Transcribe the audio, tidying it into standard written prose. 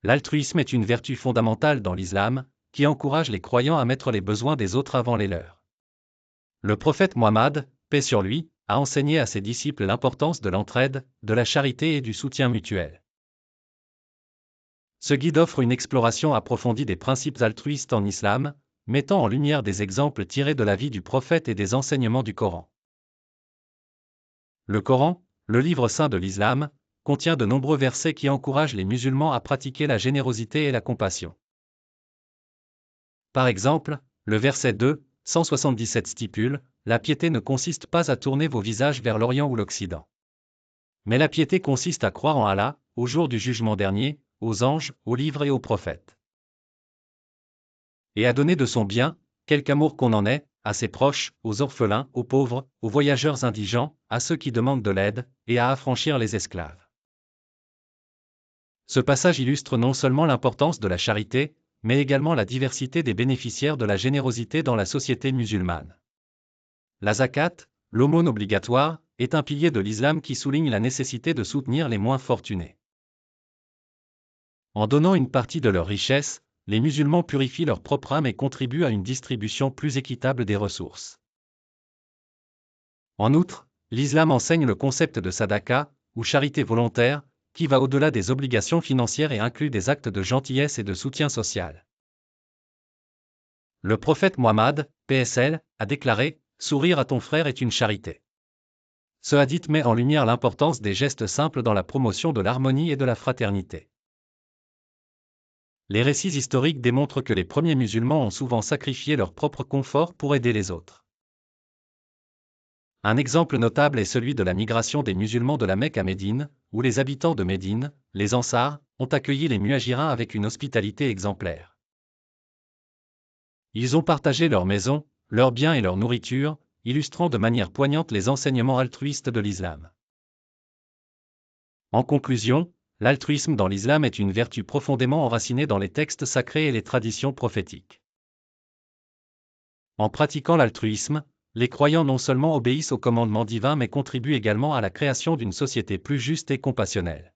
L'altruisme est une vertu fondamentale dans l'islam, qui encourage les croyants à mettre les besoins des autres avant les leurs. Le prophète Muhammad, paix sur lui, a enseigné à ses disciples l'importance de l'entraide, de la charité et du soutien mutuel. Ce guide offre une exploration approfondie des principes altruistes en islam, mettant en lumière des exemples tirés de la vie du prophète et des enseignements du Coran. Le Coran, le livre saint de l'islam, contient de nombreux versets qui encouragent les musulmans à pratiquer la générosité et la compassion. Par exemple, le verset 2, 177 stipule « La piété ne consiste pas à tourner vos visages vers l'Orient ou l'Occident. Mais la piété consiste à croire en Allah, au jour du jugement dernier, aux anges, aux livres et aux prophètes. Et à donner de son bien, quelque amour qu'on en ait, à ses proches, aux orphelins, aux pauvres, aux voyageurs indigents, à ceux qui demandent de l'aide, et à affranchir les esclaves. » Ce passage illustre non seulement l'importance de la charité, mais également la diversité des bénéficiaires de la générosité dans la société musulmane. La zakat, l'aumône obligatoire, est un pilier de l'islam qui souligne la nécessité de soutenir les moins fortunés. En donnant une partie de leur richesse, les musulmans purifient leur propre âme et contribuent à une distribution plus équitable des ressources. En outre, l'islam enseigne le concept de sadaqa, ou charité volontaire, qui va au-delà des obligations financières et inclut des actes de gentillesse et de soutien social. Le prophète Muhammad, PSL, a déclaré « Sourire à ton frère est une charité ». Ce hadith met en lumière l'importance des gestes simples dans la promotion de l'harmonie et de la fraternité. Les récits historiques démontrent que les premiers musulmans ont souvent sacrifié leur propre confort pour aider les autres. Un exemple notable est celui de la migration des musulmans de la Mecque à Médine, où les habitants de Médine, les Ansars, ont accueilli les muhajirins avec une hospitalité exemplaire. Ils ont partagé leurs maisons, leurs biens et leur nourriture, illustrant de manière poignante les enseignements altruistes de l'islam. En conclusion, l'altruisme dans l'islam est une vertu profondément enracinée dans les textes sacrés et les traditions prophétiques. En pratiquant l'altruisme, les croyants non seulement obéissent aux commandements divins mais contribuent également à la création d'une société plus juste et compassionnelle.